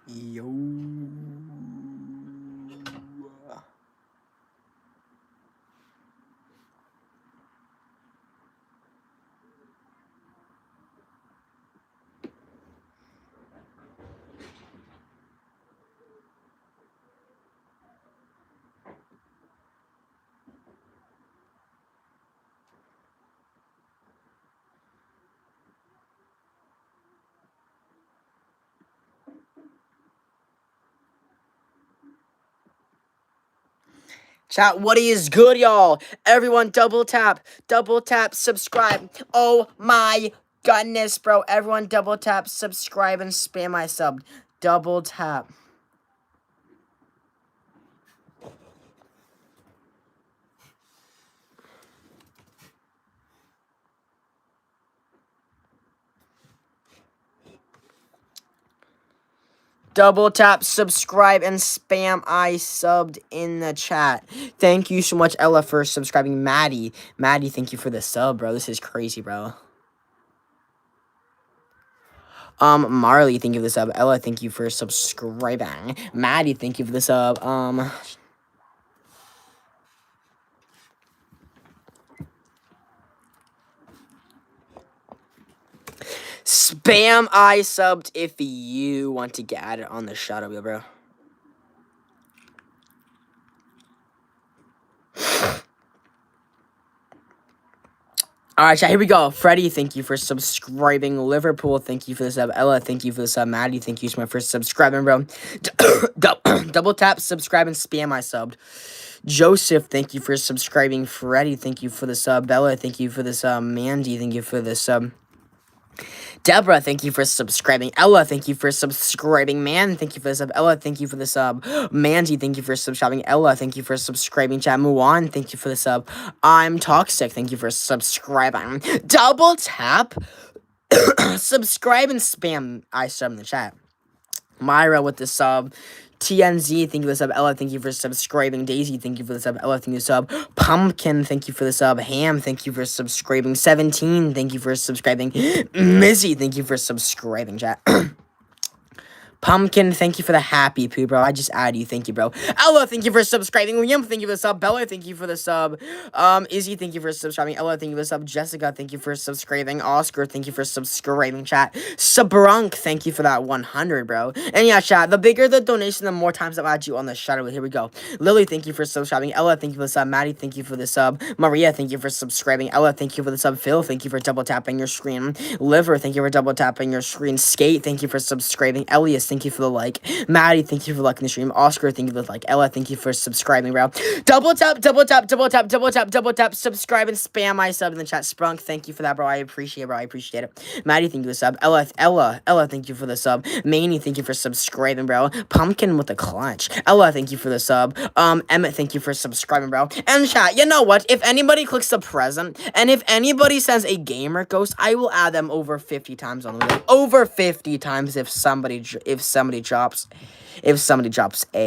Yo. Chat, what is good, y'all? Everyone, double tap, subscribe. Oh my goodness, bro. Everyone, double tap, subscribe, and spam my sub. Double tap. Double tap, subscribe, and spam I subbed in the chat. Thank you so much, Ella, for subscribing. Maddie, thank you for the sub, bro. This is crazy, bro. Marley, thank you for the sub. Ella, thank you for subscribing. Maddie, thank you for the sub. Spam I subbed if you want to get at it on the Shoutout wheel, bro. Alright, chat, here we go. Freddie, thank you for subscribing. Liverpool, thank you for the sub. Ella, thank you for the sub. Maddie, thank you for my first subscribing, bro. Double tap, subscribe, and spam I subbed. Joseph, thank you for subscribing. Freddie, thank you for the sub. Bella, thank you for the sub. Mandy, thank you for the sub. Deborah, thank you for subscribing. Ella, thank you for subscribing. Man, thank you for the sub. Ella, thank you for the sub. Mandy, thank you for subscribing. Ella, thank you for subscribing. Chat Muan, thank you for the sub. I'm Toxic, thank you for subscribing. Double tap, subscribe, and spam I sub in the chat. Myra with the sub. TNZ, thank you for the sub. Ella, thank you for subscribing. Daisy, thank you for the sub. Ella, thank you for the sub. Pumpkin, thank you for the sub. Ham, thank you for subscribing. 17, thank you for subscribing. Mizzy, thank you for subscribing, chat. Pumpkin, thank you for the happy poo, bro. I just added you. Thank you, bro. Ella, thank you for subscribing. William, thank you for the sub. Bella, thank you for the sub. Izzy, thank you for subscribing. Ella, thank you for the sub. Jessica, thank you for subscribing. Oscar, thank you for subscribing, chat. Sabrunk, thank you for that 100, bro. And yeah, chat, the bigger the donation, the more times I'll add you on the Shoutout. Here we go. Lily, thank you for subscribing. Ella, thank you for the sub. Maddie, thank you for the sub. Maria, thank you for subscribing. Ella, thank you for the sub. Phil, thank you for double tapping your screen. Liver, thank you for double tapping your screen. Skate, thank you for subscribing. Elias, thank you for the like. Maddie, thank you for liking the stream. Oscar, thank you for the like. Ella, thank you for subscribing, bro. Double tap, subscribe, and spam my sub in the chat. Sprunk, thank you for that, bro. I appreciate it, bro. I appreciate it. Maddie, thank you for the sub. Ella, thank you for the sub. Manny, thank you for subscribing, bro. Pumpkin with the clutch. Ella, thank you for the sub. Emmett, thank you for subscribing, bro. And chat, you know what? If anybody clicks the present, and if anybody sends a gamer ghost, I will add them over 50 times on the video. Over 50 times if somebody drops a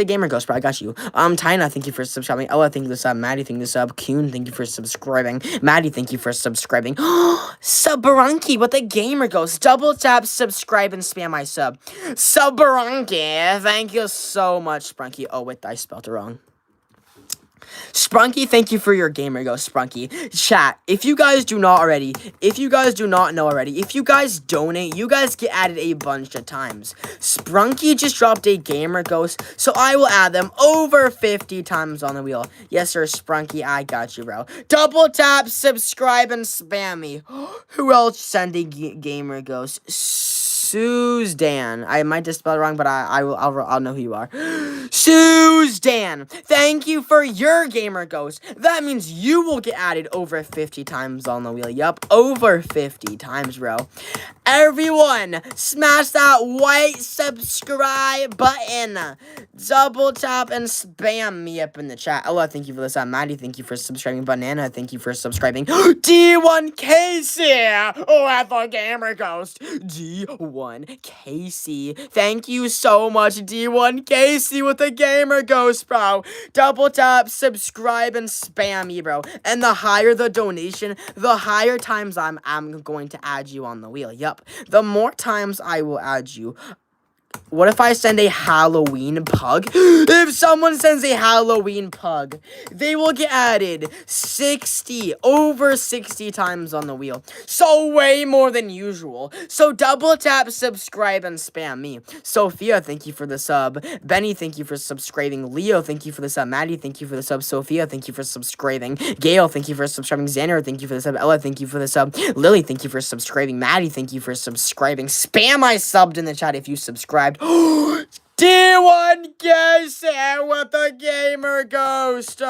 gamer ghost, bro. I got you. Tina, thank you for subscribing. Ella, thank you for the sub. Maddie, thank you for the sub. Kuhn, thank you for subscribing. Maddie, thank you for subscribing. Subbarunky with the gamer ghost. Double tap, subscribe, and spam my sub. Subbarunky, thank you so much, Sprunky. Oh, wait, I spelled it wrong. Sprunky, thank you for your gamer ghost, Sprunky. Chat, if you guys do not know already, if you guys donate, you guys get added a bunch of times. Sprunky just dropped a gamer ghost, so I will add them over 50 times on the wheel. Yes, sir, Sprunky, I got you, bro. Double tap, subscribe, and spam me. Who else sent a gamer ghost? Suzdan. I might just spell it wrong, but I'll know who you are. Suzdan. Thank you for your gamer ghost. That means you will get added over 50 times on the wheel. Yup, over 50 times, bro. Everyone, smash that white subscribe button. Double tap and spam me up in the chat. Ella, thank you for this. Maddie, thank you for subscribing. Banana, thank you for subscribing. D1 Casey. Oh, I thought gamer ghost. D1 Casey. Thank you so much, D1 Casey, with a the gamer ghost, bro. Double tap, subscribe, and spam me, bro. And the higher the donation, the higher times I'm going to add you on the wheel. Yup. The more times I will add you. What if I send a Halloween pug? If someone sends a Halloween pug, they will get added over 60 times on the wheel. So way more than usual. So double tap, subscribe, and spam me. Sophia, thank you for the sub. Benny, thank you for subscribing. Leo, thank you for the sub. Maddie, thank you for the sub. Sophia, thank you for subscribing. Gail, thank you for subscribing. Xander, thank you for the sub. Ella, thank you for the sub. Lily, thank you for subscribing. Maddie, thank you for subscribing. Spam I subbed in the chat if you subscribed. D1 Gamer with the Gamer Ghost.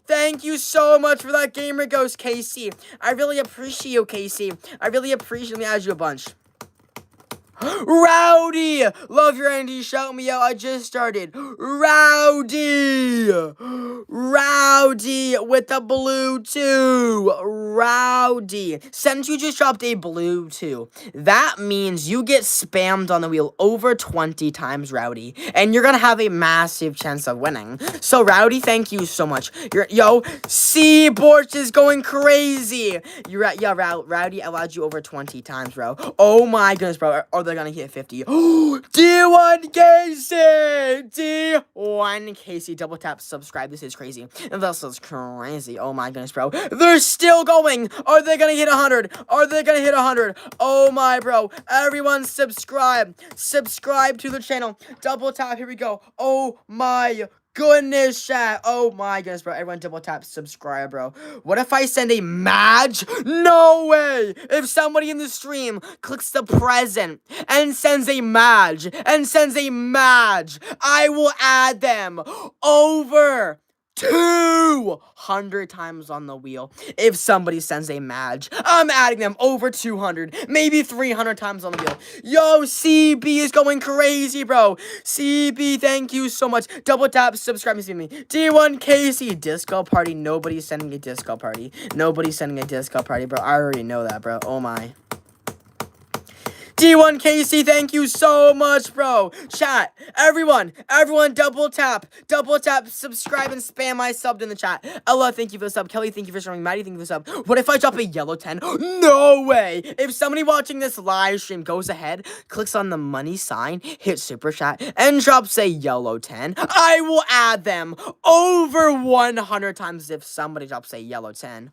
Thank you so much for that Gamer Ghost, Casey. I really appreciate you, Casey. I really appreciate me. Add you a bunch. Rowdy! Love your Andy. Shout me out. I just started. Rowdy! Rowdy with the blue 2. Rowdy. Since you just dropped a blue 2, that means you get spammed on the wheel over 20 times, Rowdy. And you're gonna have a massive chance of winning. So, Rowdy, thank you so much. Yo, Seaborch is going crazy. Rowdy allowed you over 20 times, bro. Oh my goodness, bro. Are they gonna hit 50? D1 Casey! D1 Casey. Double tap subscribe. This is crazy. This is crazy. Oh my goodness, bro. They're still going. Are they gonna hit 100? Are they gonna hit 100? Oh my, bro. Everyone subscribe. Subscribe to the channel. Double tap. Here we go. Oh my goodness, chat. Oh my goodness, bro. Everyone double tap subscribe, bro. What if I send a Madge? No way. If somebody in the stream clicks the present and sends a Madge, I will add them over 200 times on the wheel. If somebody sends a Madge, I'm adding them over 200, maybe 300 times on the wheel. Yo, CB is going crazy, bro. CB, thank you so much. Double tap, subscribe, and see me. D1 Casey, disco party. Nobody's sending a disco party. Nobody's sending a disco party, bro. I already know that, bro. Oh my. D1 Casey, thank you so much, bro. Chat, everyone, double tap, subscribe, and spam my sub in the chat. Ella, thank you for the sub. Kelly, thank you for sharing. Maddie, thank you for the sub. What if I drop a yellow 10? No way. If somebody watching this live stream goes ahead, clicks on the money sign, hits super chat, and drops a yellow 10, I will add them over 100 times if somebody drops a yellow 10.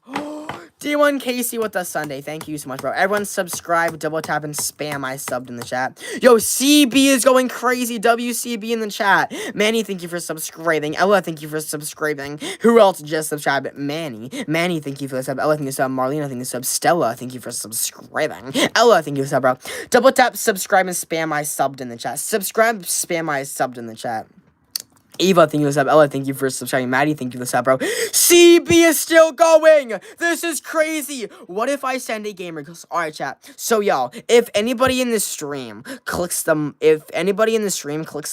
D1 Casey with the Sunday. Thank you so much, bro. Everyone subscribe, double tap, and spam I subbed in the chat. Yo, CB is going crazy. WCB in the chat. Manny, thank you for subscribing. Ella, thank you for subscribing. Who else just subscribed? Manny, thank you for the sub. Ella, thank you for the sub. Marlena, thank you for the sub. Stella, thank you for subscribing. Ella, thank you for the sub, bro. Double tap, subscribe, and spam I subbed in the chat. Subscribe, spam I subbed in the chat. Eva, thank you for the sub. Ella, thank you for subscribing. Maddie, thank you for the sub, bro. CB is still going. This is crazy. What if I send a gamer ghost? Alright, chat. So, y'all, if anybody in the stream clicks the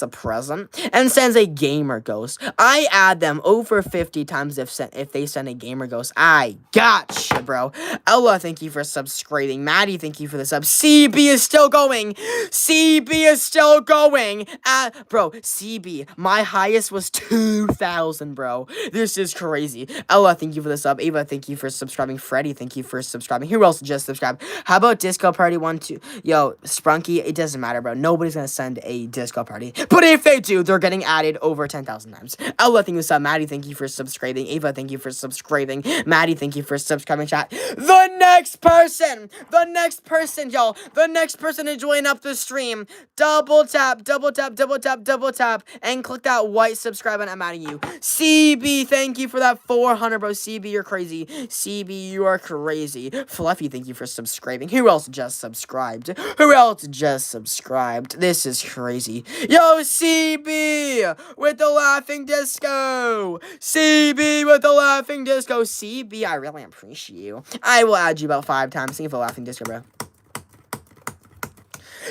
present and sends a gamer ghost, I add them over 50 times if they send a gamer ghost. I gotcha, bro. Ella, thank you for subscribing. Maddie, thank you for the sub. CB is still going. CB is still going. Bro, CB, my highest was 2,000, bro. This is crazy. Ella, thank you for the sub. Ava, thank you for subscribing. Freddie, thank you for subscribing. Who else just subscribed? How about Disco Party 1, 2? Yo, Sprunky, it doesn't matter, bro. Nobody's gonna send a Disco Party. But if they do, they're getting added over 10,000 times. Ella, thank you for the sub. Maddie, thank you for subscribing. Ava, thank you for subscribing. Maddie, thank you for subscribing, chat. The next person, y'all. The next person to join up the stream. Double tap, and click that white subscribe button. I'm adding you. CB, thank you for that 400, bro. CB, you're crazy. CB, you are crazy. Fluffy, thank you for subscribing. Who else just subscribed? This is crazy. Yo, CB with the laughing disco. CB with the laughing disco. CB, I really appreciate you. I will add you about 5 times. Thank you for laughing disco, bro.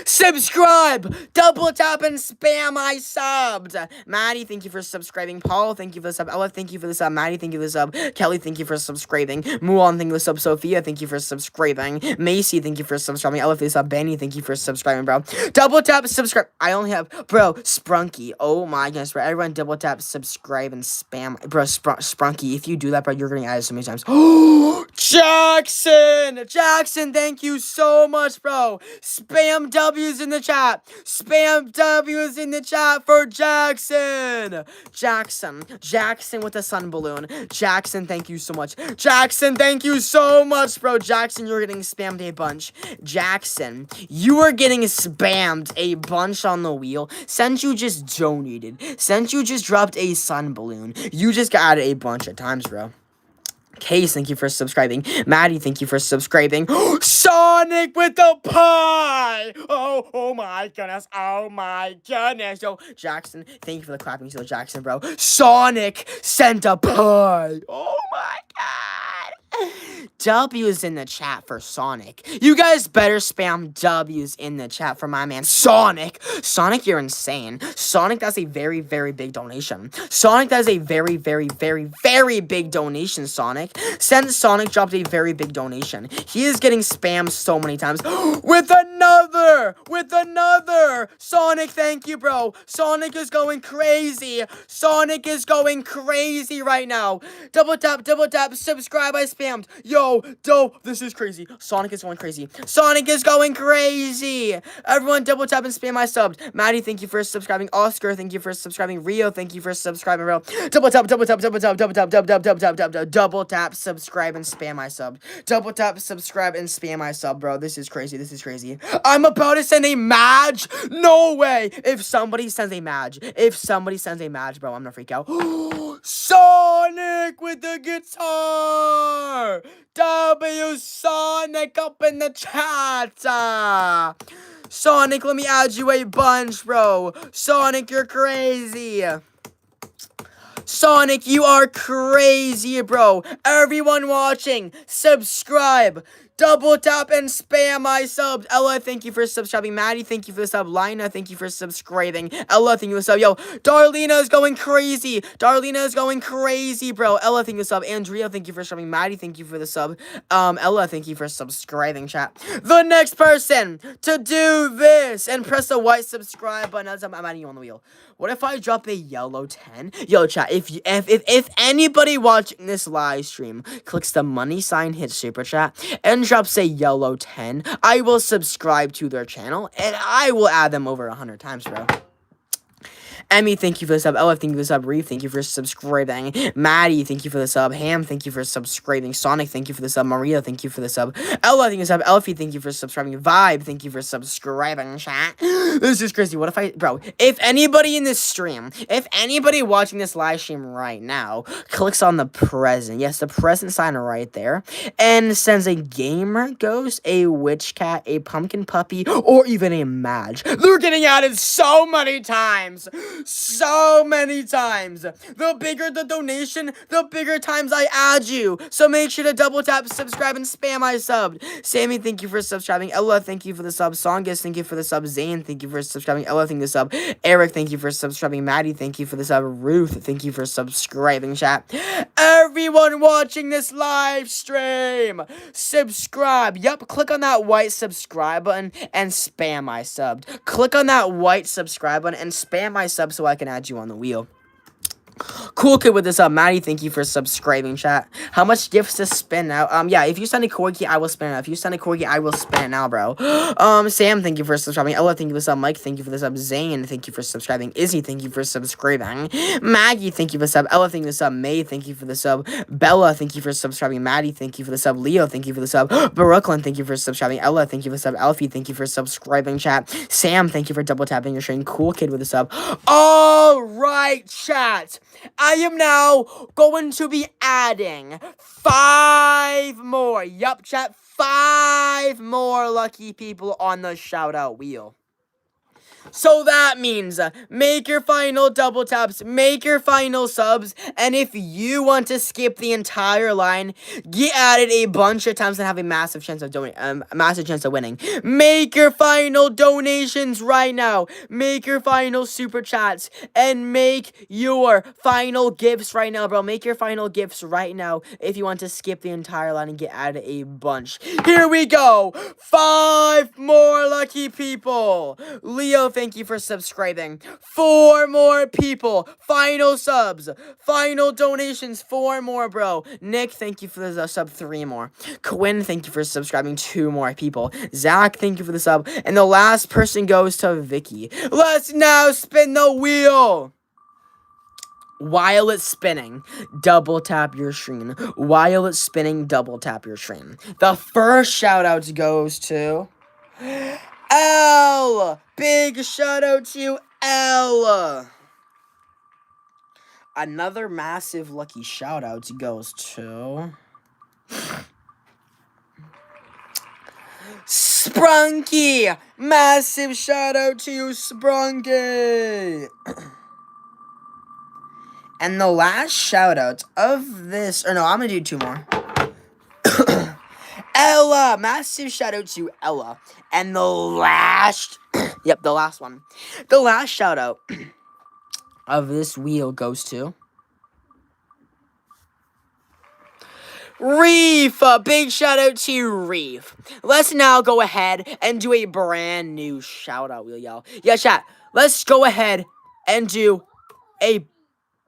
Subscribe! Double tap and spam my subs! Maddie, thank you for subscribing. Paul, thank you for the sub. Ella, thank you for the sub. Maddie, thank you for the sub. Kelly, thank you for subscribing. Mulan, thank you for the sub. Sophia, thank you for subscribing. Macy, thank you for subscribing. Ella, for the sub. Benny, thank you for subscribing, bro. Double tap, subscribe. I only have, bro, Sprunky. Oh my goodness, bro. Everyone double tap, subscribe, and spam. Bro, Sprunky, if you do that, bro, you're getting added so many times. Jackson! Jackson, thank you so much, bro. Spam W's in the chat. Spam W's in the chat for Jackson. Jackson with a sun balloon. Jackson, thank you so much. Jackson, thank you so much, bro. Jackson, you're getting spammed a bunch. Jackson, you are getting spammed a bunch on the wheel. Since you just donated, since you just dropped a sun balloon, you just got added a bunch of times, bro. Case, thank you for subscribing. Maddie, thank you for subscribing. Sonic with the pie! Oh my goodness. Oh my goodness. Yo, Jackson, thank you for the clapping seal, Jackson, bro. Sonic sent a pie. Oh my god. W's in the chat for Sonic. You guys better spam W's in the chat for my man Sonic. Sonic, you're insane. Sonic, that's a very, very big donation. Sonic, that is a very, very, very, very big donation, Sonic. Since Sonic dropped a very big donation, he is getting spammed so many times. With another! Sonic, thank you, bro. Sonic is going crazy. Sonic is going crazy right now. Double tap, subscribe, I spammed. Yo, dope, this is crazy. Sonic is going crazy. Sonic is going crazy. Everyone double tap and spam my subs. Maddie, thank you for subscribing. Oscar, thank you for subscribing. Rio, thank you for subscribing, bro. Double tap, subscribe, and spam my sub. Double tap, subscribe, and spam my sub, bro. This is crazy. I'm about to send a Madge. No way. If somebody sends a Madge, bro, I'm gonna freak out. Sonic with the guitar. W Sonic up in the chat. Sonic, let me add you a bunch, bro. Sonic, you're crazy. Sonic, you are crazy, bro. Everyone watching, subscribe. Double tap and spam my subs. Ella, thank you for subscribing. Maddie, thank you for the sub. Lina, thank you for subscribing. Ella, thank you for the sub. Yo, Darlena is going crazy. Bro. Ella, thank you for the sub. Andrea, thank you for subscribing. Maddie, thank you for the sub. Ella, thank you for subscribing, chat. The next person to do this and press the white subscribe button. I'm adding you on the wheel. What if I drop a yellow 10? Yo, chat, if anybody watching this live stream clicks the money sign, hit super chat, and drops a yellow 10, I will subscribe to their channel, and I will add them over 100 times, bro. Emmy, thank you for the sub. Ella, thank you for the sub. Reeve, thank you for subscribing. Maddie, thank you for the sub. Ham, thank you for subscribing. Sonic, thank you for the sub. Maria, thank you for the sub. Ella, thank you for the sub. Elfie, thank you for subscribing. Vibe, thank you for subscribing, chat. This is crazy. What if if anybody in this stream, if anybody watching this live stream right now clicks on the present, yes, the present sign right there, and sends a gamer ghost, a witch cat, a pumpkin puppy, or even a Madge, they're getting added so many times. The bigger the donation, the bigger times I add you. So make sure to double tap, subscribe, and spam my sub. Sammy, thank you for subscribing. Ella, thank you for the sub. Songus, thank you for the sub. Zane, thank you for subscribing. Ella, thank you for the sub. Eric, thank you for subscribing. Maddie, thank you for the sub. Ruth, thank you for subscribing, chat. Everyone watching this live stream, subscribe. Yup, click on that white subscribe button and spam my sub. Click on that white subscribe button and spam my sub so I can add you on the wheel. Cool kid with this up. Maddie, thank you for subscribing, chat. How much gifts to spin now? Yeah, if you send a corgi, I will spin it now. If you send a corgi, I will spin it now, bro. Sam, thank you for subscribing. Ella, thank you for the sub. Mike, thank you for the sub. Zane, thank you for subscribing. Izzy, thank you for subscribing. Maggie, thank you for the sub. Ella, thank you for the sub. May, thank you for the sub. Bella, thank you for subscribing. Maddie, thank you for the sub. Leo, thank you for the sub. Brooklyn, thank you for subscribing. Ella, thank you for the sub. Alfie, thank you for subscribing, chat. Sam, thank you for double tapping your stream. Cool kid with the sub. All right, chat. I am now going to be adding 5 more. Yup, chat. 5 more lucky people on the shout out wheel. So that means make your final double taps, make your final subs, and if you want to skip the entire line, get added a bunch of times and have a massive chance of winning. Make your final donations right now. Make your final super chats and make your final gifts right now, bro. Make your final gifts right now if you want to skip the entire line and get added a bunch. Here we go. 5 more lucky people. Leo, thank you for subscribing. 4 more people. Final subs. Final donations. 4 more, bro. Nick, thank you for the sub. 3 more. Quinn, thank you for subscribing. 2 more people. Zach, thank you for the sub. And the last person goes to Vicky. Let's now spin the wheel. While it's spinning, double tap your screen. While it's spinning, double tap your screen. The first shout out goes to L. Big shout out to L. Another massive lucky shout out goes to Sprunky. Massive shout out to you, Sprunky. And the last shout out of this, or no, I'm gonna do 2 more. Ella, massive shout out to Ella. And the last, the last one. The last shout out of this wheel goes to Reef. A big shout out to Reef. Let's now go ahead and do a brand new shout out wheel, y'all. Yeah, chat. Let's go ahead and do a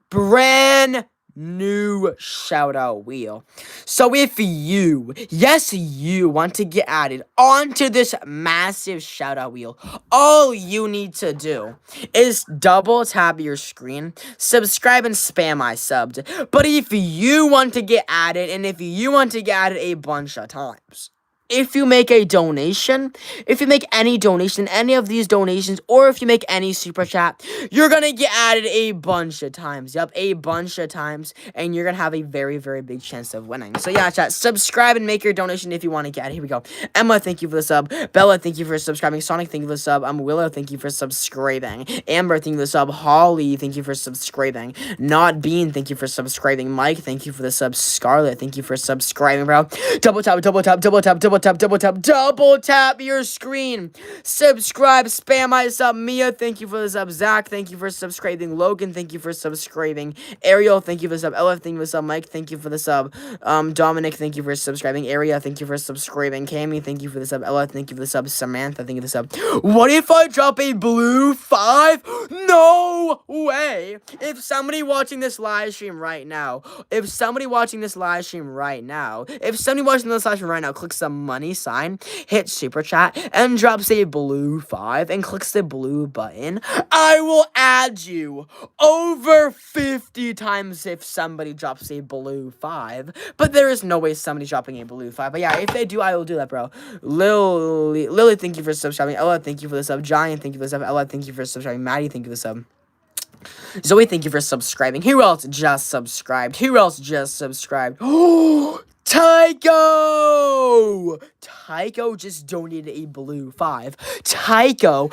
brand new shout out wheel. So if you, yes, you want to get added onto this massive shout out wheel, all you need to do is double tap your screen, subscribe, and spam I subbed. But if you want to get added, and if you want to get added a bunch of times, if you make a donation, if you make any donation, any of these donations, or if you make any super chat, you're gonna get added a bunch of times. Yep, a bunch of times, and you're gonna have a very, very big chance of winning. So yeah, chat, subscribe and make your donation if you want to get added. Here we go. Emma, thank you for the sub. Bella, thank you for subscribing. Sonic, thank you for the sub. Willow, thank you for subscribing. Amber, thank you for the sub. Holly, thank you for subscribing. Not Bean, thank you for subscribing. Mike, thank you for the sub. Scarlet, thank you for subscribing, bro. Double tap, double tap, double tap, double double tap your screen. Subscribe, spam I sub. Mia, thank you for the sub. Zach, thank you for subscribing. Logan, thank you for subscribing. Ariel, thank you for the sub. Ella, thank you for the sub. Mike, thank you for the sub. Dominic, thank you for subscribing. Aria, thank you for subscribing. Cammy, thank you for the sub. Ella, thank you for the sub. Samantha, thank you for the sub. What if I drop a blue 5? No way. If somebody watching this live stream right now, if somebody watching this live stream right now clicks the money sign, hits super chat, and drops a blue 5 and clicks the blue button, I will add you over 50 times if somebody drops a blue 5. But there is no way somebody's dropping a blue 5. But yeah, if they do, I will do that, bro. Lily, thank you for subscribing. Ella, thank you for the sub. Giant, thank you for the sub. Ella, thank you for subscribing. Maddie, thank you for the sub. Zoe, thank you for subscribing. Who else just subscribed? Tycho! Tycho just donated a blue 5. Tycho!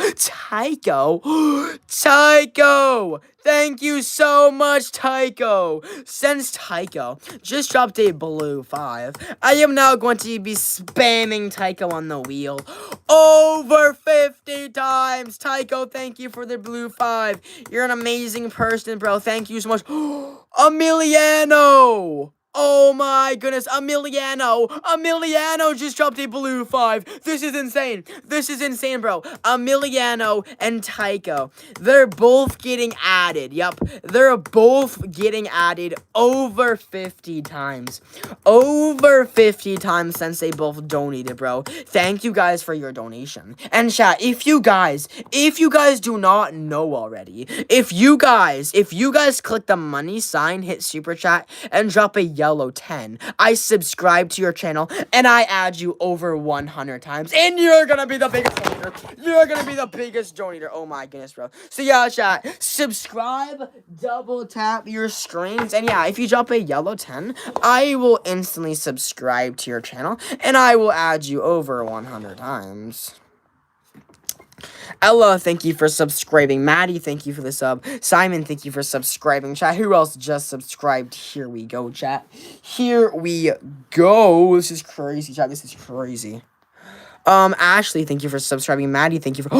Thank you so much, Tycho! Since Tycho just dropped a blue 5, I am now going to be spamming Tycho on the wheel over 50 times. Tycho, thank you for the blue 5. You're an amazing person, bro. Thank you so much. Emiliano! Oh my goodness, Emiliano just dropped a blue 5. This is insane, bro. Emiliano and Tycho, they're both getting added. Yep, they're both getting added over 50 times. Over 50 times since they both donated, bro. Thank you guys for your donation. And chat, if you guys do not know already, if you guys click the money sign, hit super chat, and drop a yellow 10, I subscribe to your channel and I add you over 100 times, and you're gonna be the biggest donator. Oh my goodness, bro. So yeah, chat, subscribe, double tap your screens, and yeah, if you drop a yellow 10, I will instantly subscribe to your channel and I will add you over 100 times. Ella, thank you for subscribing. Maddie, thank you for the sub. Simon, thank you for subscribing. Chat, who else just subscribed? Here we go, chat. Here we go. This is crazy, chat. This is crazy. Ashley, thank you for subscribing. Maddie, thank you for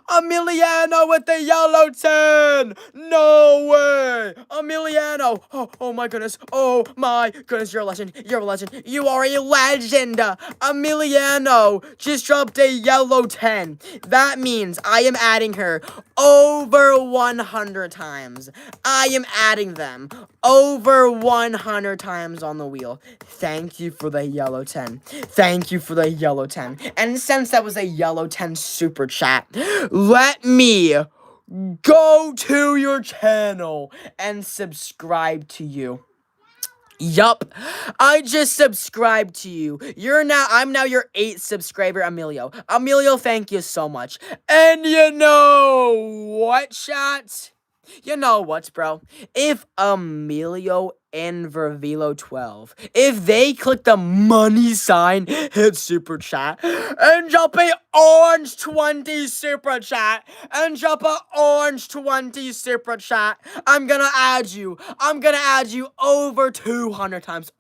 Emiliano with the yellow 10. No way. Emiliano. Oh my goodness. Oh my goodness. You're a legend. You're a legend. You are a legend. Emiliano just dropped a yellow 10. That means I am adding her over 100 times. I am adding them over 100 times on the wheel. Thank you for the yellow 10. Thank you for the yellow 10. And since that was a yellow 10 super chat, let me go to your channel and subscribe to you. Yup, I just subscribed to you. I'm now your 8th subscriber, Emilio. Emilio, thank you so much. And you know what, chat? You know what, bro? If Emilio and Vervilo 12, if they click the money sign, hit super chat, and drop a orange 20 super chat, and drop a orange 20 super chat, I'm gonna add you. I'm gonna add you over 200 times,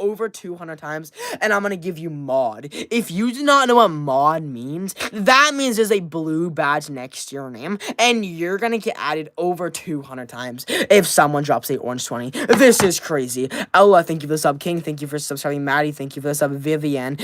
and I'm gonna give you mod. If you do not know what mod means, that means there's a blue badge next to your name, and you're gonna get added over 200 times if someone drops a orange 20. This is crazy. Ella, thank you for the sub. King, thank you for subscribing. Maddie, thank you for the sub. Vivian,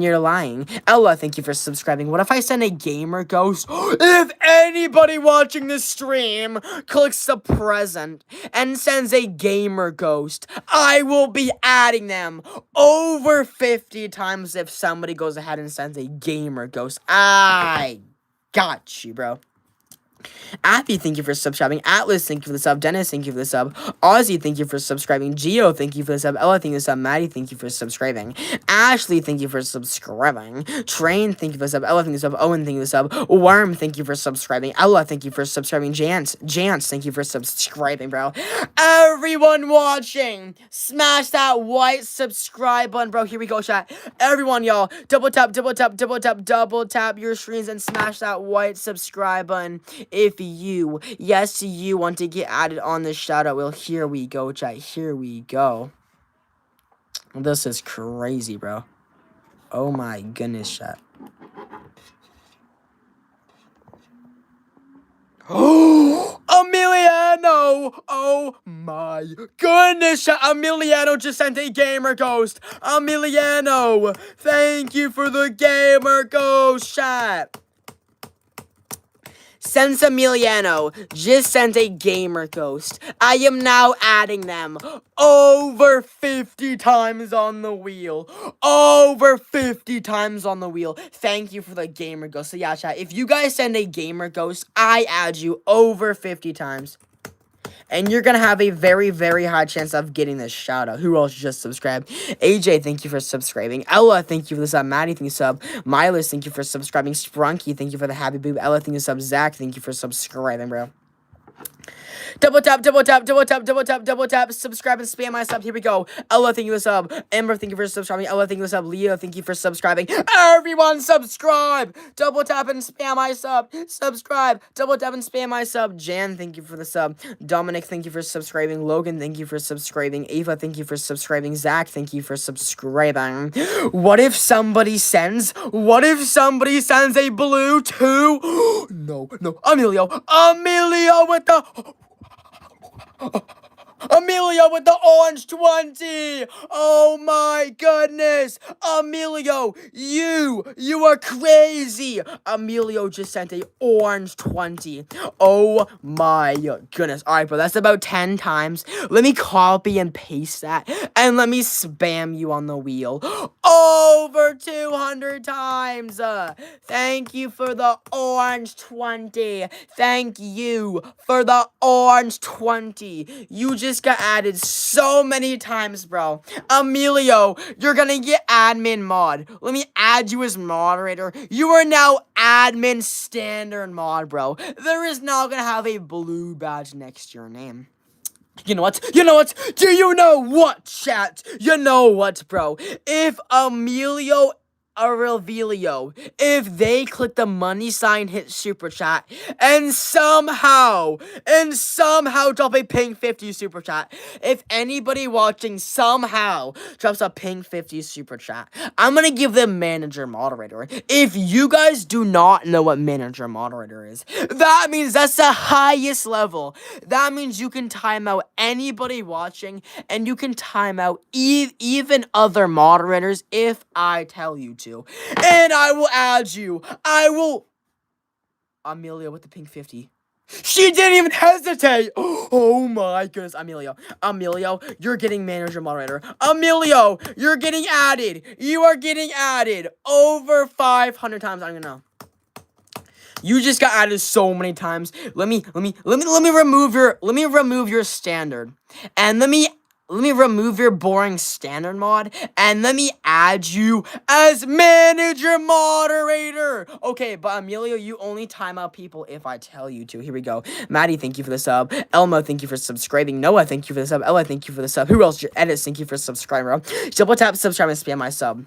you're lying. Ella, thank you for subscribing. What if I send a gamer ghost? If anybody watching this stream clicks the present and sends a gamer ghost, I will be adding them over 50 times if somebody goes ahead and sends a gamer ghost. I got you, bro. Appy, thank you for subscribing. Atlas, thank you for the sub. Dennis, thank you for the sub. Ozzy, thank you for subscribing. Geo, thank you for the sub. Ella, thank you for the sub. Maddie, thank you for subscribing. Ashley, thank you for subscribing. Train, thank you for the sub. Ella, thank you for the sub. Owen, thank you for the sub. Worm, thank you for subscribing. Ella, thank you for subscribing. Jance, thank you for subscribing, bro. Everyone watching, smash that white subscribe button, bro. Here we go, chat. Everyone, y'all, double tap your screens and smash that white subscribe button. If you want to get added on the shoutout wheel. Here we go, chat. Here we go. This is crazy, bro. Oh my goodness, chat. Oh, Emiliano! Oh my goodness, chat. Emiliano just sent a gamer ghost. Emiliano, thank you for the gamer ghost, chat. Since Emiliano just sent a gamer ghost, I am now adding them over 50 times on the wheel. Over 50 times on the wheel. Thank you for the gamer ghost. So yeah, chat, if you guys send a gamer ghost, I add you over 50 times. And you're going to have a very, very high chance of getting this shout out. Who else just subscribed? AJ, thank you for subscribing. Ella, thank you for the sub. Maddie, thank you for sub. Milas, thank you for subscribing. Sprunky, thank you for the happy boob. Ella, thank you for sub. Zach, thank you for subscribing, bro. Double tap, subscribe and spam my sub. Here we go. Ella, thank you for the sub. Amber, thank you for subscribing. Ella, thank you for the sub. Leo, thank you for subscribing. Everyone subscribe. Double tap and spam my sub. Subscribe. Double tap and spam my sub. Jan, thank you for the sub. Dominic, thank you for subscribing. Logan, thank you for subscribing. Ava, thank you for subscribing. Zach, thank you for subscribing. What if somebody sends a blue to no, Emilio with the Emilio with the orange 20. Oh my goodness. Emilio, you are crazy. Emilio just sent a orange 20. Oh my goodness. All right, bro, that's about 10 times. Let me copy and paste that, and let me spam you on the wheel over 200 times. Thank you for the orange 20. Thank you for the orange 20. You just got added so many times, bro. Emilio, you're gonna get admin mod. Let me add you as moderator. You are now admin standard mod, bro. There is now gonna have a blue badge next to your name. You know what? Do you know what, chat? You know what, bro? If Emilio Aurelio, if they click the money sign, hit super chat, and somehow drop a ping 50 super chat. If anybody watching somehow drops a ping 50 super chat, I'm gonna give them manager moderator. If you guys do not know what manager moderator is, that means that's the highest level. That means you can time out anybody watching, and you can time out even other moderators if I tell you to. And I will add you. Amelia with the pink 50. She didn't even hesitate. Oh my goodness, Emilio, you're getting manager moderator. Emilio, you're getting added. You are getting added over 500 times. I don't even know. You just got added so many times. Let me remove your standard, and let me remove your boring standard mod, and let me add you as manager moderator. Okay, but Emilio, you only time out people if I tell you to. Here we go. Maddie, thank you for the sub. Elmo, thank you for subscribing. Noah, thank you for the sub. Ella, thank you for the sub. Who else? Edits, thank you for subscribing. Double tap, subscribe, and spam my sub.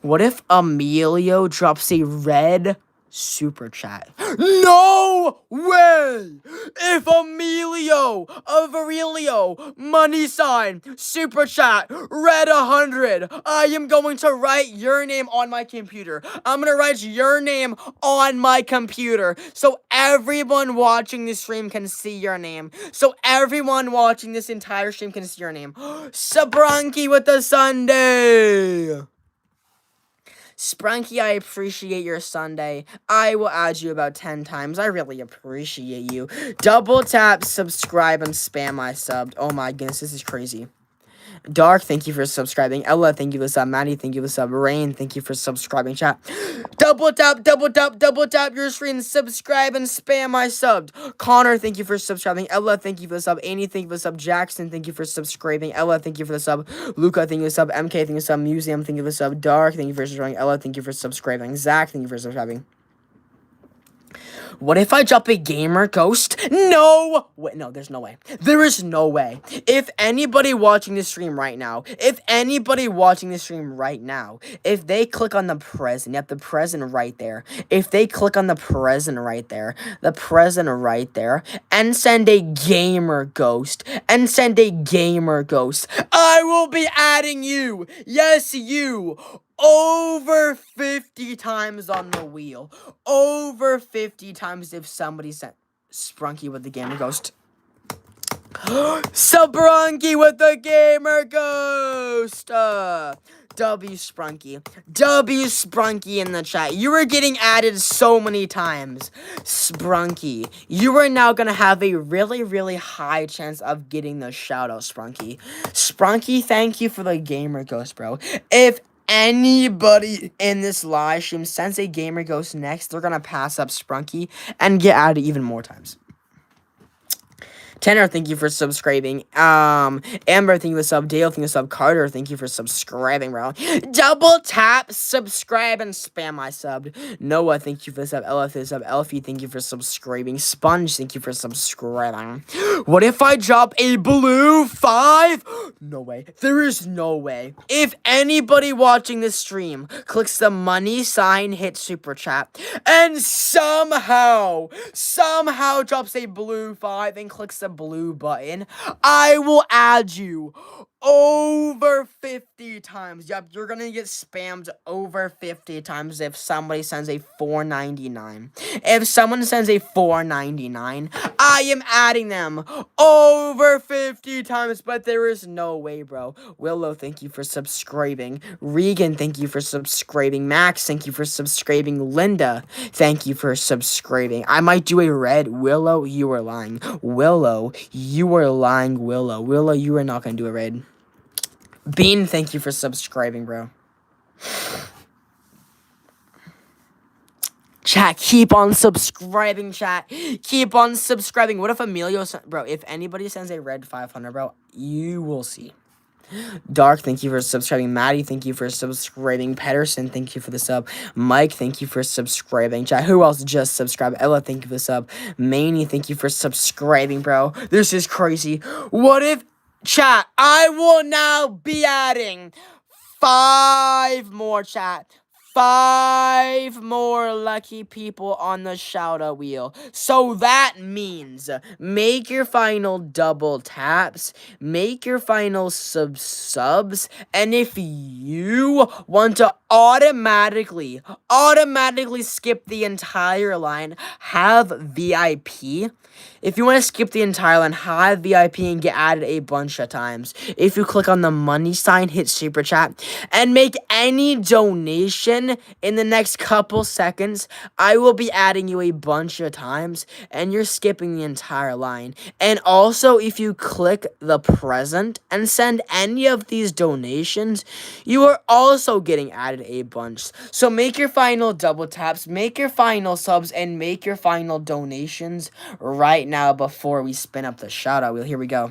What if Emilio drops a red super chat? No way! If Emilio of Aurelio, money sign, super chat, red 100, I am going to write your name on my computer. I'm gonna write your name on my computer so everyone watching this stream can see your name. So everyone watching this entire stream can see your name. Sabranki with the Sunday! Sprunky, I appreciate your Sunday. I will add you about 10 times. I really appreciate you. Double tap, subscribe, and spam my sub. Oh my goodness, this is crazy. Dark, thank you for subscribing. Ella, thank you for the sub. Maddie, thank you for the sub. Rain, thank you for subscribing. Chat. Double tap your screen. Subscribe and spam my sub. Connor, thank you for subscribing. Ella, thank you for the sub. Annie, thank you for the sub. Jackson, thank you for subscribing. Ella, thank you for the sub. Luca, thank you for the sub. MK, thank you for the sub. Museum, thank you for the sub. Dark, thank you for subscribing. Ella, thank you for subscribing. Zach, thank you for subscribing. What if I drop a gamer ghost? No! Wait, no, there's no way. There is no way. If anybody watching this stream right now, if they click on the present, yep, the present right there. If they click on the present right there, and send a gamer ghost, I will be adding you. Yes, you. Over 50 times on the wheel. Over 50 times if somebody sent Sprunky with the gamer ghost. Sprunky with the gamer ghost. W Sprunky in the chat. You were getting added so many times. Sprunky, you are now gonna have a really high chance of getting the shoutout, Sprunky. Sprunky, thank you for the gamer ghost, bro. If anybody in this live stream sends a gamer ghost next, they're gonna pass up Sprunky and get added even more times. Tanner, thank you for subscribing. Amber, thank you for sub. Dale, thank you for sub. Carter, thank you for subscribing, bro. Double tap, subscribe, and spam my sub. Noah, thank you for the sub. Ella, for the sub. Elfie, thank you for subscribing. Sponge, thank you for subscribing. What if I drop a blue 5? No way. There is no way. If anybody watching this stream clicks the money sign, hit super chat, and somehow drops a blue 5 and clicks the blue button, I will add you over 50 times. Yep, you're gonna get spammed over 50 times if somebody sends a $4.99. If someone sends a $4.99, I am adding them over 50 times, but there is no way, bro. Willow, thank you for subscribing. Regan, thank you for subscribing. Max, thank you for subscribing. Linda, thank you for subscribing. I might do a red. Willow, you are lying. Willow, you are lying. Willow, you are not gonna do a red. Bean, thank you for subscribing, bro. Chat, keep on subscribing, chat. Keep on subscribing. What if Emilio, bro, if anybody sends a red 500, bro, you will see. Dark, thank you for subscribing. Maddie, thank you for subscribing. Pedersen, thank you for the sub. Mike, thank you for subscribing. Chat, who else just subscribed? Ella, thank you for the sub. Manny, thank you for subscribing, bro. This is crazy. What if... Chat, I will now be adding 5 more, chat. 5 more lucky people on the shout-out wheel. So that means make your final double taps, make your final subs, and if you want to automatically skip the entire line, have VIP. If you want to skip the entire line, have VIP and get added a bunch of times. If you click on the money sign, hit super chat, and make any donation in the next couple seconds, I will be adding you a bunch of times, and you're skipping the entire line. And also, if you click the present and send any of these donations, you are also getting added a bunch. So make your final double taps, make your final subs, and make your final donations right now before we spin up the shout-out wheel. Here we go.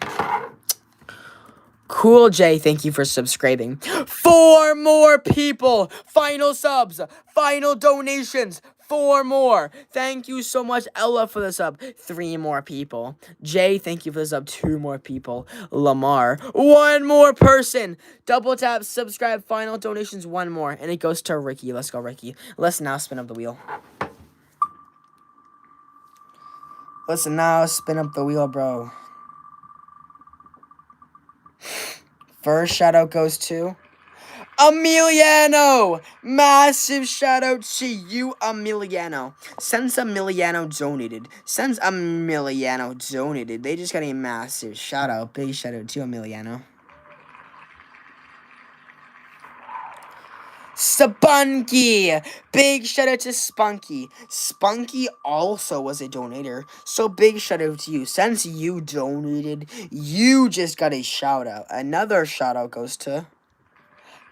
Cool J, thank you for subscribing. 4 more people. Final subs, final donations. 4 more. Thank you so much, Ella, for the sub. 3 more people. Jay, thank you for the sub. 2 more people. Lamar, 1 more person. Double tap, subscribe, final donations, 1 more. And it goes to Ricky. Let's go, Ricky. Let's now spin up the wheel. Let's now spin up the wheel, bro. First shout out goes to Emiliano! Massive shout out to you, Emiliano. Since Emiliano donated, they just got a massive shout out. Big shout out to Emiliano. Spunky! Big shout out to Spunky. Spunky also was a donator, so big shout out to you. Since you donated, you just got a shout out. Another shout out goes to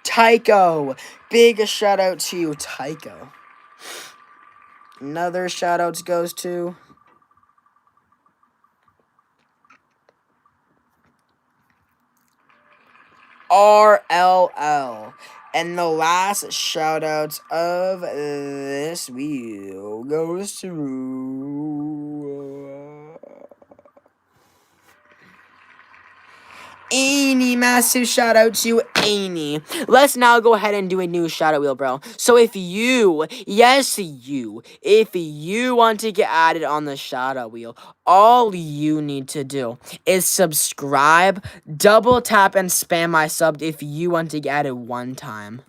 Tycho. Big shout out to you, Tycho. Another shout out goes to RLL. And the last shout out of this wheel goes to Amy. Massive shout out to Amy. Let's now go ahead and do a new shout out wheel, bro. So if you want to get added on the shout out wheel, all you need to do is subscribe, double tap, and spam my sub if you want to get added 1 time.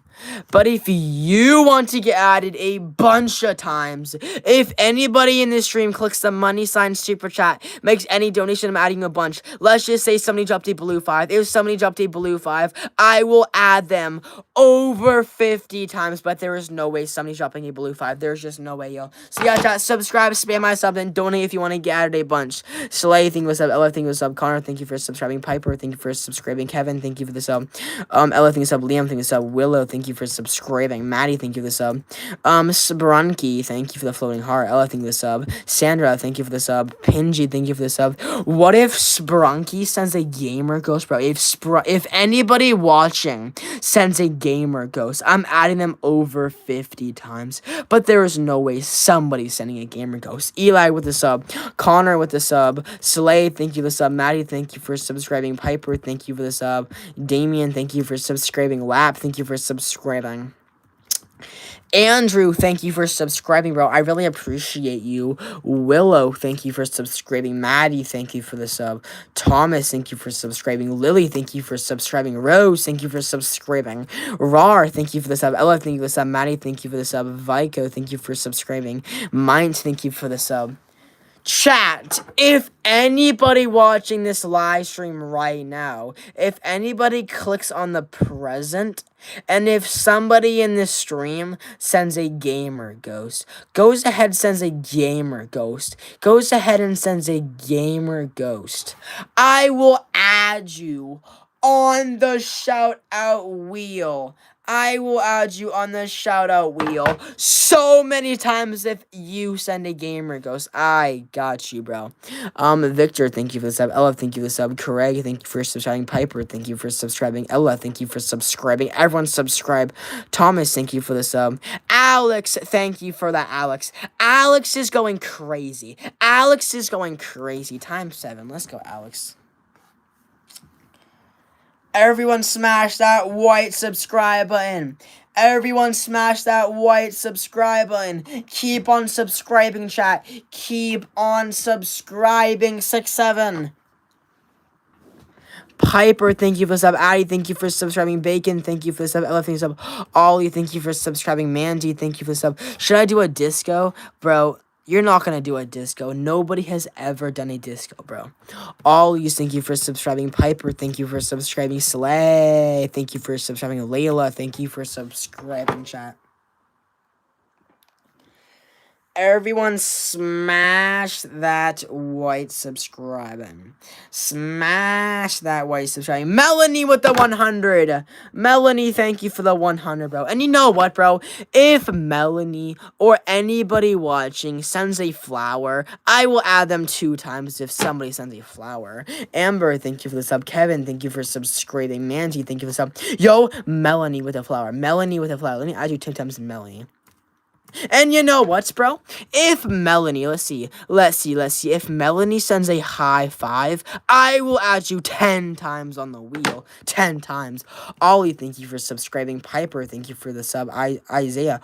But if you want to get added a bunch of times, if anybody in this stream clicks the money sign super chat, makes any donation, I'm adding you a bunch. Let's just say somebody dropped a blue 5. If somebody dropped a blue 5, I will add them over 50 times. But there is no way somebody's dropping a blue 5. There's just no way, yo. So yeah, chat, subscribe, spam my sub, and donate if you want to get added a bunch. Slay, thank you for the sub. Ella, thank you for the sub. Connor, thank you for subscribing. Piper, thank you for subscribing. Kevin, thank you for the sub. Ella, thank you for the sub. Liam, thank you for the sub. Willow, thank you for subscribing. Maddie, thank you for the sub. Sprunky, thank you for the floating heart. Ella, thank you for the sub. Sandra, thank you for the sub. Pingy, thank you for the sub. What if Sprunky sends a gamer ghost, bro? If anybody watching sends a gamer ghost, I'm adding them over 50 times. But there is no way somebody's sending a gamer ghost. Eli with the sub. Connor with the sub. Slay, thank you for the sub. Maddie, thank you for subscribing. Piper, thank you for the sub. Damien, thank you for subscribing. Lap, thank you for subscribing. Andrew, thank you for subscribing, bro. I really appreciate you. Willow, thank you for subscribing. Maddie, thank you for the sub. Thomas, thank you for subscribing. Lily, thank you for subscribing. Rose, thank you for subscribing. Rar, thank you for the sub. Ella, thank you for the sub. Maddie, thank you for the sub. Vico, thank you for subscribing. Mind, thank you for the sub. Chat, if anybody watching this live stream right now, if anybody clicks on the present, and if somebody in this stream sends a gamer ghost, goes ahead and sends a gamer ghost, I will add you on the shout out wheel. I will add you on the shout out wheel so many times if you send a gamer ghost. I got you, bro. Victor, thank you for the sub. Ella, thank you for the sub. Craig, thank you for subscribing. Piper, thank you for subscribing. Ella, thank you for subscribing. Everyone subscribe. Thomas, thank you for the sub. Alex, thank you for that, Alex. Alex is going crazy. Times 7. Let's go, Alex. Everyone smash that white subscribe button. Everyone smash that white subscribe button. Keep on subscribing, chat. Keep on subscribing. 6-7. Piper, thank you for the sub. Addie, thank you for subscribing. Bacon, thank you for the sub. Ella, thank you for the sub. Ollie, thank you for subscribing. Mandy, thank you for the sub. Should I do a disco? Bro, you're not gonna do a disco. Nobody has ever done a disco, bro. Ollie, thank you for subscribing. Piper, thank you for subscribing. Slay, thank you for subscribing. Layla, thank you for subscribing, chat. Everyone smash that white subscribe button. Smash that white subscribe. Melanie with the 100. Melanie, thank you for the 100, bro. And you know what, bro? If Melanie or anybody watching sends a flower, I will add them 2 times if somebody sends a flower. Amber, thank you for the sub. Kevin, thank you for subscribing. Mandy, thank you for the sub. Yo, Melanie with a flower. Melanie with a flower. Let me add you 10 times, Melanie. And you know what, bro? If Melanie, let's see. If Melanie sends a high 5, I will add you 10 times on the wheel. 10 times. Ollie, thank you for subscribing. Piper, thank you for the sub. Isaiah.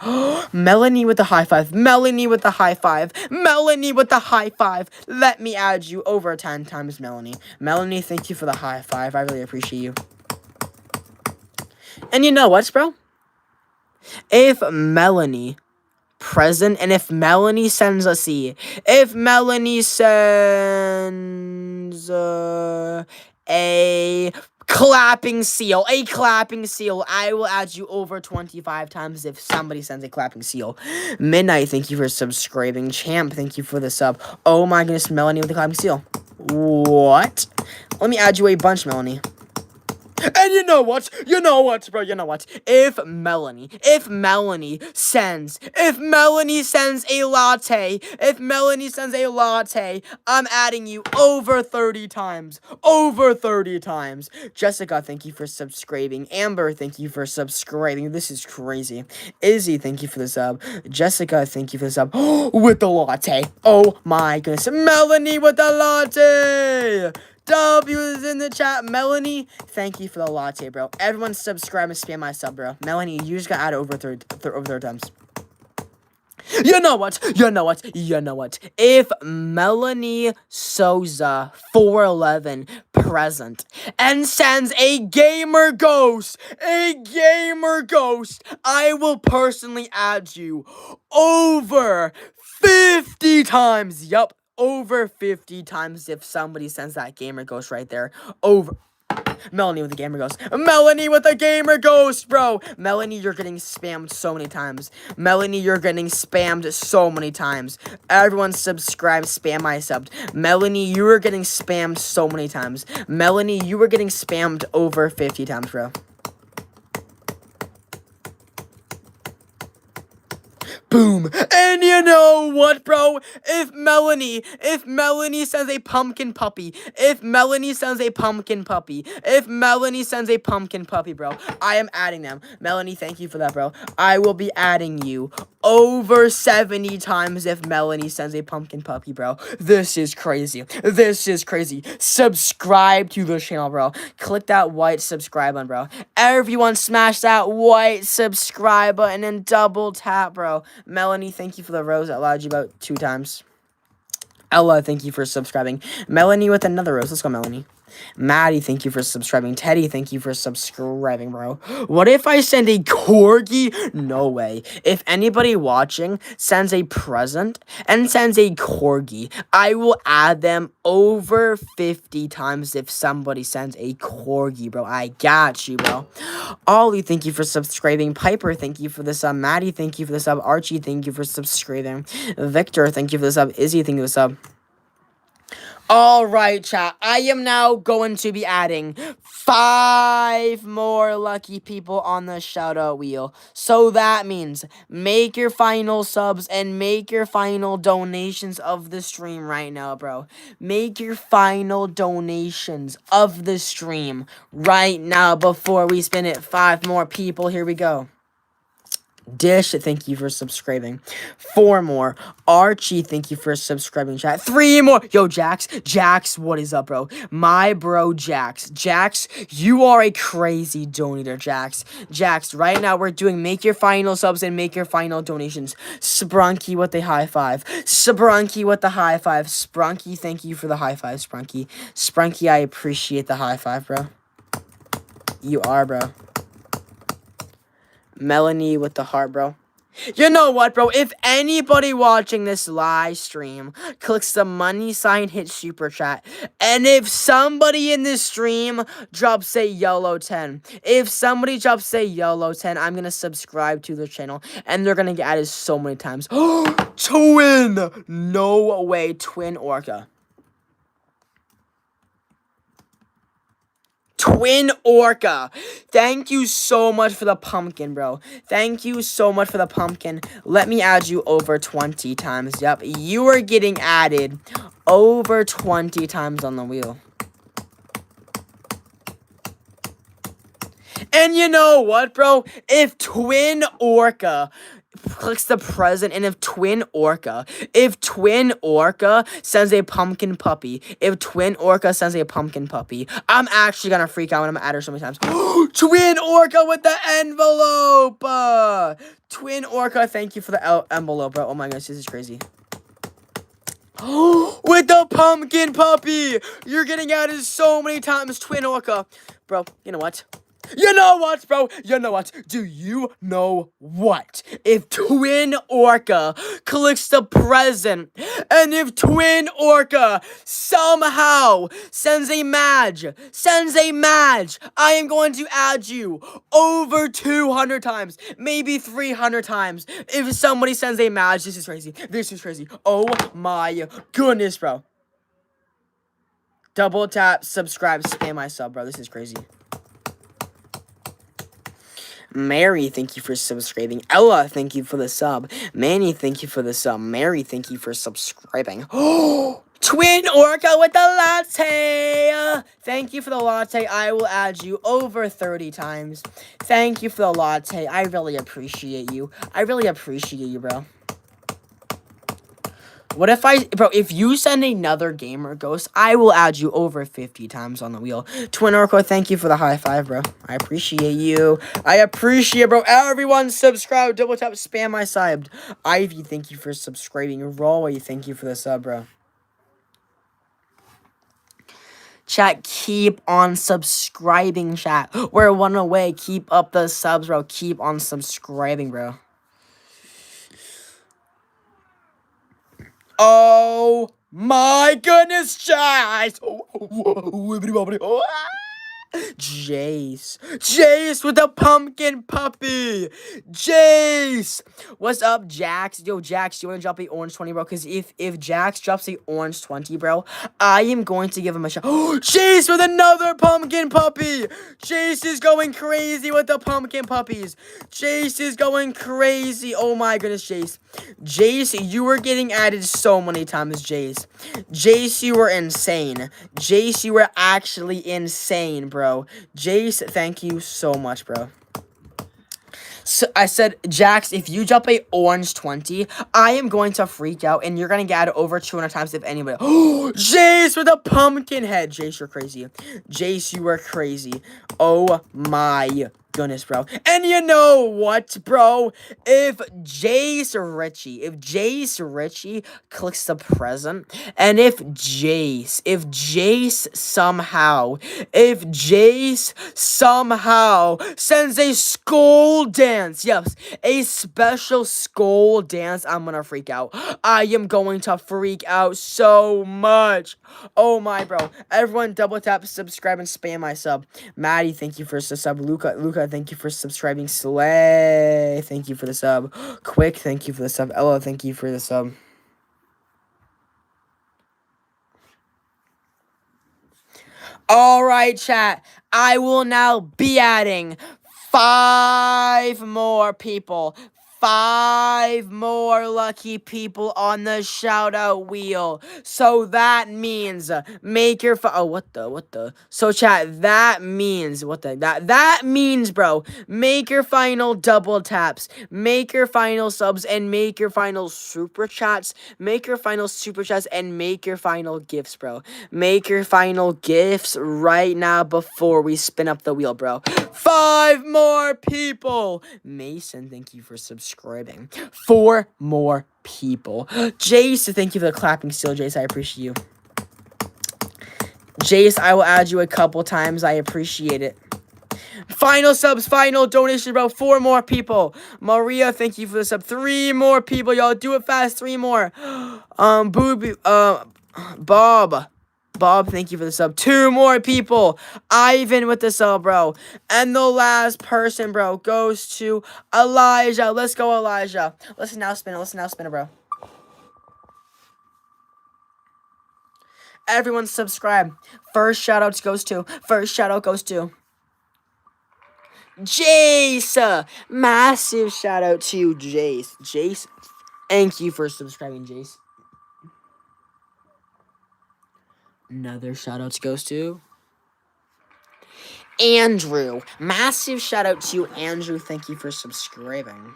Melanie with the high 5. Melanie with the high 5. Melanie with the high 5. Let me add you over 10 times, Melanie. Melanie, thank you for the high 5. I really appreciate you. And you know what, bro? If Melanie present, and if Melanie sends a C, if Melanie sends a clapping seal, I will add you over 25 times if somebody sends a clapping seal. Midnight, thank you for subscribing. Champ, thank you for the sub. Oh my goodness, Melanie with the clapping seal. What? Let me add you a bunch, Melanie. And you know what, bro, if Melanie sends a latte, I'm adding you over 30 times, Jessica, thank you for subscribing. Amber, thank you for subscribing. This is crazy. Izzy, thank you for the sub. Jessica, thank you for the sub. With the latte. Oh my goodness. Melanie with the latte. W is in the chat. Melanie, thank you for the latte, bro. Everyone subscribe and spam my sub, bro. Melanie, you just got added over 30 times. You know what? If Melanie Souza 411 present and sends a gamer ghost, I will personally add you over 50 times. Yup. Over 50 times if somebody sends that gamer ghost right there. Over. Melanie with the gamer ghost. Melanie with the gamer ghost, bro. Melanie, you're getting spammed so many times. Everyone subscribe, spam my sub. Melanie, you are getting spammed so many times. Melanie, you were getting spammed over 50 times, bro. Boom. And you know what, bro? If Melanie sends a pumpkin puppy, bro, I am adding them. Melanie, thank you for that, bro. I will be adding you over 70 times if Melanie sends a pumpkin puppy, bro. This is crazy. Subscribe to the channel, bro. Click that white subscribe button, bro. Everyone smash that white subscribe button and double tap, bro. Melanie, thank you for the rose. I allowed you about 2 times. Ella, thank you for subscribing. Melanie with another rose. Let's go, Melanie. Maddie, thank you for subscribing. Teddy, thank you for subscribing, bro. What if I send a corgi? No way. If anybody watching sends a present and sends a corgi, I will add them over 50 times if somebody sends a corgi, bro. I got you, bro. Ollie, thank you for subscribing. Piper, thank you for the sub. Maddie, thank you for the sub. Archie, thank you for subscribing. Victor, thank you for the sub. Izzy, thank you for the sub. Alright, chat, I am now going to be adding 5 more lucky people on the shoutout wheel. So that means make your final subs and make your final donations of the stream right now, bro. Make your final donations of the stream right now before we spin it. 5 more people. Here we go. Dish, thank you for subscribing. 4 more. Archie, thank you for subscribing, chat. 3 more. Yo, Jax, what is up, bro? My bro, Jax, you are a crazy donator, Jax, right now we're doing make your final subs and make your final donations. Sprunky with the high five. Sprunky with the high five. Sprunky, thank you for the high five, Sprunky. Sprunky, I appreciate the high five, bro. You are, bro. Melanie with the heart, bro. You know what, bro? If anybody watching this live stream clicks the money sign, hit super chat, and if somebody in this stream drops a YOLO 10, I'm gonna subscribe to their channel, and they're gonna get added so many times. Twin! No way, Twin Orca. Twin Orca. Thank you so much for the pumpkin, bro. Thank you so much for the pumpkin. Let me add you over 20 times. Yep, you are getting added over 20 times on the wheel. And you know what, bro? If Twin Orca clicks the present, and if Twin Orca sends a pumpkin puppy, I'm actually gonna freak out when I'm at her so many times. Twin Orca with the envelope! Twin Orca, thank you for the envelope, bro. Oh my gosh, this is crazy. With the pumpkin puppy! You're getting added so many times, Twin Orca. Bro, you know what? You know what, bro? You know what? Do you know what? If Twin Orca clicks the present, and if Twin Orca somehow sends a madge, I am going to add you over 200 times, maybe 300 times. If somebody sends a madge, this is crazy. Oh my goodness, bro. Double tap, subscribe, spam my sub, bro. This is crazy. Mary, thank you for subscribing. Ella, thank you for the sub. Manny, thank you for the sub. Mary, thank you for subscribing. Oh, Twin Orca with the latte. Thank you for the latte. I will add you over 30 times. Thank you for the latte. I really appreciate you. Bro. What if if you send another gamer ghost, I will add you over 50 times on the wheel. Twin Orca, thank you for the high five, bro. I appreciate you. Bro. Everyone subscribe, double tap, spam my sub. Ivy, thank you for subscribing. Roy, thank you for the sub, bro. Chat, keep on subscribing, chat. We're 1 away. Keep up the subs, bro. Keep on subscribing, bro. Oh my goodness, guys! Jace with the pumpkin puppy. Jace, what's up, Jax? Yo, Jax, you wanna drop a orange 20, bro? Because if Jax drops a orange 20, bro, I am going to give him a shot. Jace with another pumpkin puppy. Jace is going crazy with the pumpkin puppies. Jace is going crazy. Oh my goodness, Jace. Jace, you were getting added so many times, Jace. Jace, you were insane. Jace, you were actually insane, bro. Jace, thank you so much, bro. So I said, Jax, if you drop a orange 20, I am going to freak out, and you're going to get it over 200 times if anybody. Jace with a pumpkin head. Jace, you're crazy. Jace, you are crazy. Oh my goodness, bro. And you know what, bro? If Jace Ritchie clicks the present, and if Jace somehow sends a skull dance, yes, a special skull dance, I'm gonna freak out. I am going to freak out so much. Oh my, bro. Everyone double tap, subscribe, and spam my sub. Maddie, thank you for the sub. Luca, thank you for subscribing. Slay, thank you for the sub. Quick, thank you for the sub. Ella, thank you for the sub. Alright, chat. I will now be adding 5 more people. 5 more lucky people on the shout out wheel. So that means make your so chat, that means that means, bro, make your final double taps, make your final subs, and make your final super chats, make your final super chats, and make your final gifts, bro. Make your final gifts right now before we spin up the wheel, bro. 5 more people. Mason, thank you for subscribing. 4 more people. Jace, thank you for the clapping still, Jace. I appreciate you. Jace, I will add you a couple times. I appreciate it. Final subs, final donation, bro. 4 more people. Maria, thank you for the sub. 3 more people, y'all. Do it fast. 3 more. Booby, Bob, thank you for the sub. 2 more people. Ivan with the sub, bro. And the last person, bro, goes to Elijah. Let's go, Elijah. Let's now spin it, bro. Everyone subscribe. First shout out goes to Jace. Massive shout out to you, Jace. Jace, thank you for subscribing, Jace. Another shout out goes to Andrew. Massive shout out to you, Andrew. Thank you for subscribing.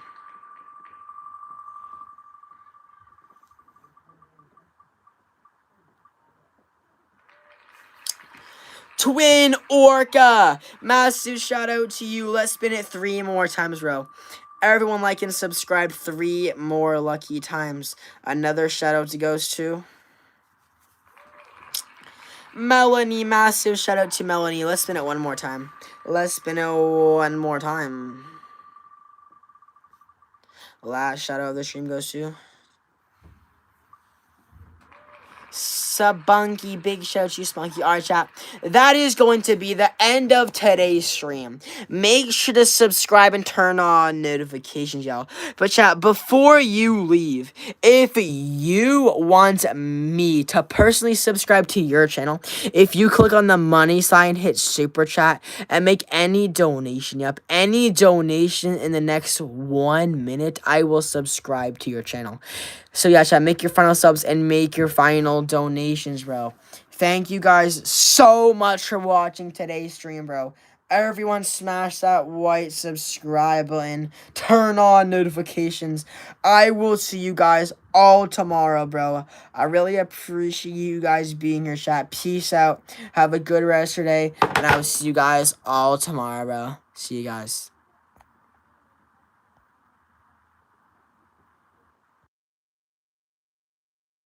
Twin Orca. Massive shout out to you. Let's spin it 3 more times, bro. Everyone like and subscribe 3 more lucky times. Another shout out goes to Melanie. Massive shout out to Melanie. Let's spin it 1 more time. Last shout out of the stream goes to Sabunky. Big shout out to you, Spunky. Alright, chat. That is going to be the end of today's stream. Make sure to subscribe and turn on notifications, y'all. But chat, before you leave, if you want me to personally subscribe to your channel, if you click on the money sign, hit super chat, and make any donation, any donation in the next 1 minute, I will subscribe to your channel. So yeah, chat, make your final subs and make your final donations, bro. Thank you guys so much for watching today's stream, bro. Everyone smash that white subscribe button. Turn on notifications. I will see you guys all tomorrow, bro. I really appreciate you guys being here, chat. Peace out. Have a good rest of your day. And I will see you guys all tomorrow, bro. See you guys.